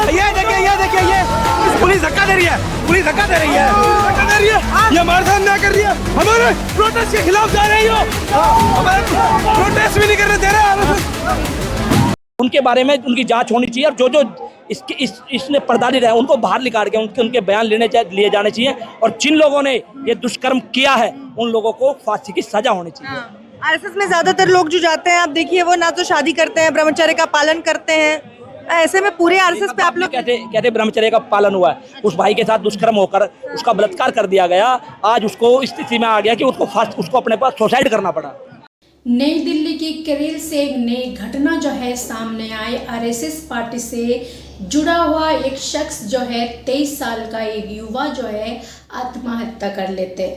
ये देखिए ये पुलिस धक्का दे रही है, पुलिस धक्का दे रही है, धक्का दे रही है, ये हमारे साथ अन्याय कर रही है, हमारे प्रोटेस्ट के खिलाफ जा रही हो, हमारे प्रोटेस्ट भी नहीं करने दे रहे। उनके बारे में उनकी जांच होनी चाहिए और जो इसने पर्दानी रहे उनको बाहर निकाल के उनके बयान लिए जाने चाहिए और जिन लोगों ने ये दुष्कर्म किया है उन लोगों को फांसी की सजा होनी चाहिए। आरएसएस में ज्यादातर लोग जो जाते हैं आप देखिए वो ना तो शादी करते हैं, ब्रह्मचर्य का पालन करते हैं, ऐसे में पूरे आरएसएस पे आप लोग कहते ब्रह्मचर्य का पालन हुआ है। उस भाई के साथ दुष्कर्म होकर उसका बलात्कार कर दिया गया, आज उसको इस स्थिति में आ गया कि उसको अपने पास सुसाइड करना पड़ा। नई दिल्ली की करेल से एक नई घटना जो है सामने आई। आरएसएस पार्टी से जुड़ा हुआ एक शख्स जो है 23 साल का एक युवा जो है आत्महत्या कर लेते।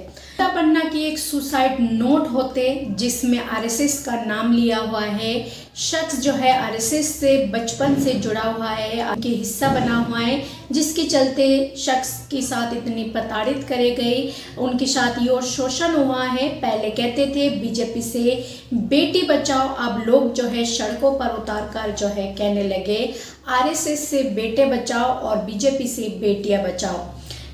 पन्ना की एक सुसाइड नोट होते जिसमें आरएसएस का नाम लिया हुआ है। शख्स जो है आरएसएस से बचपन से जुड़ा हुआ है, आगे हिस्सा बना हुआ है, जिसके चलते शख्स के साथ इतनी प्रताड़ित करे गई, उनके साथ यौन शोषण हुआ है। पहले कहते थे बीजेपी से बेटी बचाओ, अब लोग जो है सड़कों पर उतार कर जो है कहने लगे आरएसएस से बेटे बचाओ और बीजेपी से बेटियां बचाओ।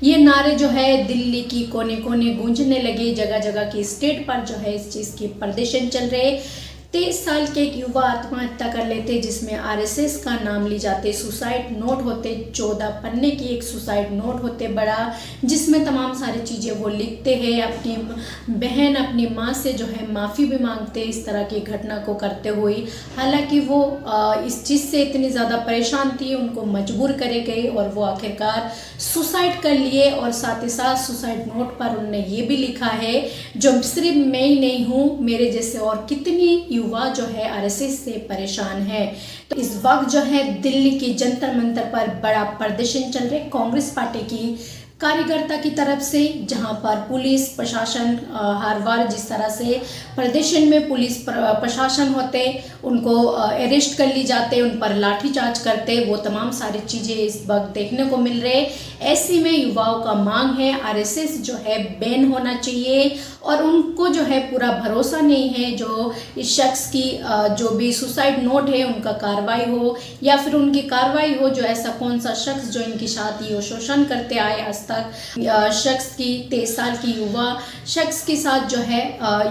ये नारे जो है दिल्ली की कोने कोने गूंजने लगे, जगह जगह की स्टेट पर जो है इस चीज़ के प्रदर्शन चल रहे। 23 साल के एक युवा आत्महत्या कर लेते जिसमें आरएसएस का नाम ली जाते, सुसाइड नोट होते, 14 पन्ने की एक सुसाइड नोट होते बड़ा, जिसमें तमाम सारी चीज़ें वो लिखते हैं, अपनी बहन अपनी माँ से जो है माफ़ी भी मांगते इस तरह की घटना को करते हुए। हालांकि वो इस चीज़ से इतनी ज़्यादा परेशान थी, उनको मजबूर करे गए और वो आखिरकार सुसाइड कर लिए। और साथ ही साथ सुसाइड नोट पर उन्होंने ये भी लिखा है जो सिर्फ मैं ही नहीं हूँ, मेरे जैसे और कितनी युवा जो है आरएसएस से परेशान है। तो इस वक्त जो है दिल्ली की जंतर मंतर पर बड़ा प्रदर्शन चल रहा है कांग्रेस पार्टी की कार्यकर्ता की तरफ से, जहां पर पुलिस प्रशासन हर बार जिस तरह से प्रदर्शन में पुलिस प्रशासन होते उनको अरेस्ट कर ली जाते, उन पर लाठीचार्ज करते, वो तमाम सारी चीज़ें इस वक्त देखने को मिल रहे। ऐसी में युवाओं का मांग है आरएसएस जो है बैन होना चाहिए और उनको जो है पूरा भरोसा नहीं है जो इस शख्स की जो भी सुसाइड नोट है उनका कार्रवाई हो या फिर उनकी कार्रवाई हो। जो ऐसा कौन सा शख्स जो इनकी साथ ये शोषण करते आए आज तक, शख्स की 23 साल की युवा शख्स के साथ जो है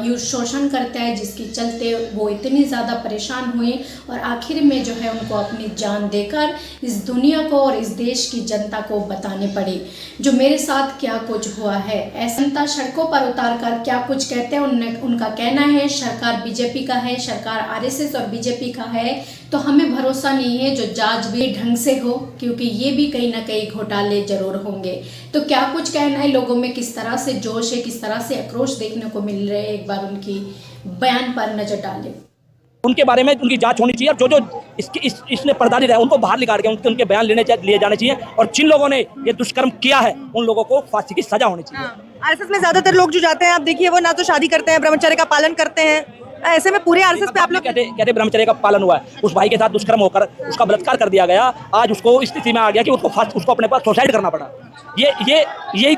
ये शोषण करते आए, जिसके चलते वो इतनी ज़्यादा परेशान हुए और आखिर में जो है उनको अपनी जान देकर इस दुनिया को और इस देश की जनता को बताने पड़ी जो मेरे साथ क्या कुछ हुआ है। ऐसा सड़कों पर उतार कर क्या कुछ कहते हैं। उनका कहना है सरकार बीजेपी का है, सरकार आरएसएस और बीजेपी का है, तो हमें भरोसा नहीं है जो जांच भी ढंग से हो, क्योंकि ये भी कहीं ना कहीं घोटाले जरूर होंगे। तो क्या कुछ कहना है, लोगों में किस तरह से जोश है, किस तरह से आक्रोश देखने को मिल रहे हैं, एक बार उनकी बयान पर नजर डालें। उनके बारे में उनकी जांच होनी चाहिए और जो इसने पर्दानी रहे उनको बाहर निकाल के उनके बयान लिए जाने चाहिए और जिन लोगों ने ये दुष्कर्म किया है उन लोगों को फांसी की सजा होनी चाहिए। आरएसएस में ज्यादातर लोग जो जाते हैं आप देखिए वो ना तो शादी करते हैं, ब्रह्मचर्य का पालन करते हैं, ऐसे में पूरे आरएसएस पे आप लोग कहते ब्रह्मचर्य का पालन हुआ है। उस भाई के साथ दुष्कर्म होकर उसका बलात्कार कर दिया गया, आज उसको इस स्थिति में आ गया कि उसको अपने पास सुसाइड करना पड़ा। यही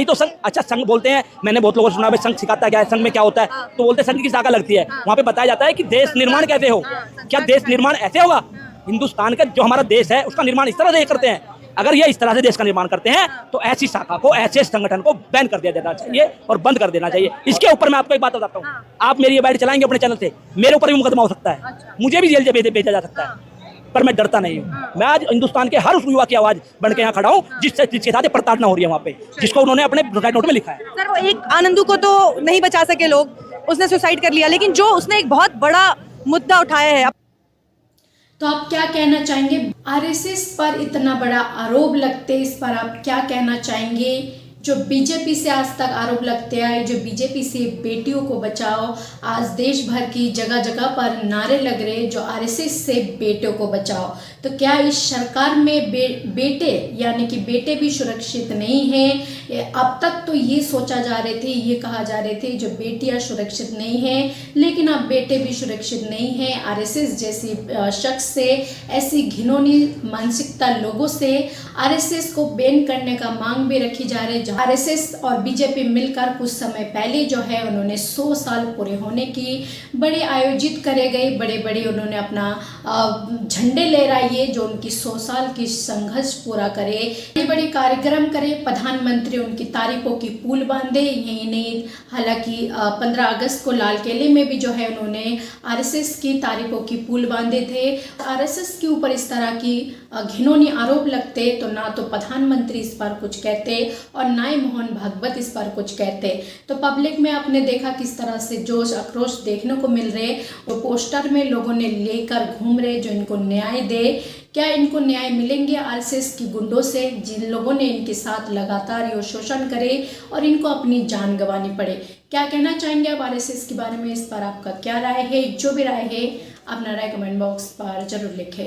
तो संघ, अच्छा संघ बोलते हैं, मैंने बहुत लोगों से सुना संघ सिखाता क्या है, संघ में क्या होता है, तो बोलते संघ की शाखा लगती है, वहाँ पे बताया जाता है कि देश निर्माण कैसे हो। क्या देश निर्माण ऐसे होगा? हिंदुस्तान का जो हमारा देश है उसका निर्माण इस तरह से करते हैं। अगर ये इस तरह से देश का निर्माण करते हैं तो ऐसी शाखा को, ऐसे संगठन को बैन कर दिया देना चाहिए और बंद कर देना चाहिए। इसके ऊपर मैं आपको एक बात बताता हूँ, आप मेरी ये बाइट चलाएंगे अपने चैनल से, मेरे ऊपर भी मुकदमा हो सकता है, मुझे भी जेल भेजा जा सकता है, पर मैं डरता नहीं हूँ। मैं आज हिंदुस्तान के हर उस युवा की आवाज बन के यहाँ खड़ा हूँ जिसके साथ प्रताड़ना हो रही है वहाँ पे, जिसको उन्होंने अपने सुसाइड नोट में लिखा है। सर वो एक आनंदू को तो नहीं बचा सके लोग, उसने सुसाइड कर लिया, लेकिन जो उसने एक बहुत बड़ा मुद्दा उठाया है। तो आप क्या कहना चाहेंगे? आरएसएस पर इतना बड़ा आरोप लगते, इस पर आप क्या कहना चाहेंगे? जो बीजेपी से आज तक आरोप लगते आए, जो बीजेपी से बेटियों को बचाओ, आज देश भर की जगह जगह पर नारे लग रहे जो आरएसएस से बेटियों को बचाओ, तो क्या इस सरकार में बेटे यानी कि बेटे भी सुरक्षित नहीं हैं? अब तक तो ये सोचा जा रहे थे, ये कहा जा रहे थे जो बेटियां सुरक्षित नहीं हैं, लेकिन अब बेटे भी सुरक्षित नहीं हैं। आरएसएस जैसी शख्स से, ऐसी घिनौनी मानसिकता लोगों से आरएसएस को बैन करने का मांग भी रखी जा रही है, आरएसएस और बीजेपी मिलकर कुछ समय पहले जो है उन्होंने 100 साल पूरे होने की बड़े आयोजित करे गए, बड़े बड़े उन्होंने अपना झंडे लहराइए जो उनकी 100 साल की संघर्ष पूरा करे, बड़े बड़े कार्यक्रम करे, प्रधानमंत्री उनकी तारीफों की पुल बांधे। यही नहीं, हालांकि 15 अगस्त को लाल किले में भी जो है उन्होंने आरएसएस की तारीफों की पुल बांधे थे। आरएसएस के ऊपर इस तरह की घिनौनी आरोप लगते तो ना तो प्रधानमंत्री इस पर कुछ कहते और ना ही मोहन भागवत इस पर कुछ कहते। तो पब्लिक में आपने देखा किस तरह से जोश आक्रोश देखने को मिल रहे, वो पोस्टर में लोगों ने लेकर घूम रहे जो इनको न्याय दे। क्या इनको न्याय मिलेंगे आरएसएस की गुंडों से, जिन लोगों ने इनके साथ लगातार ये शोषण करे और इनको अपनी जान गंवानी पड़े? क्या कहना चाहेंगे आप आरएसएस के बारे में? इस पर आपका क्या राय है? जो भी राय है अपना राय कमेंट बॉक्स पर जरूर लिखें।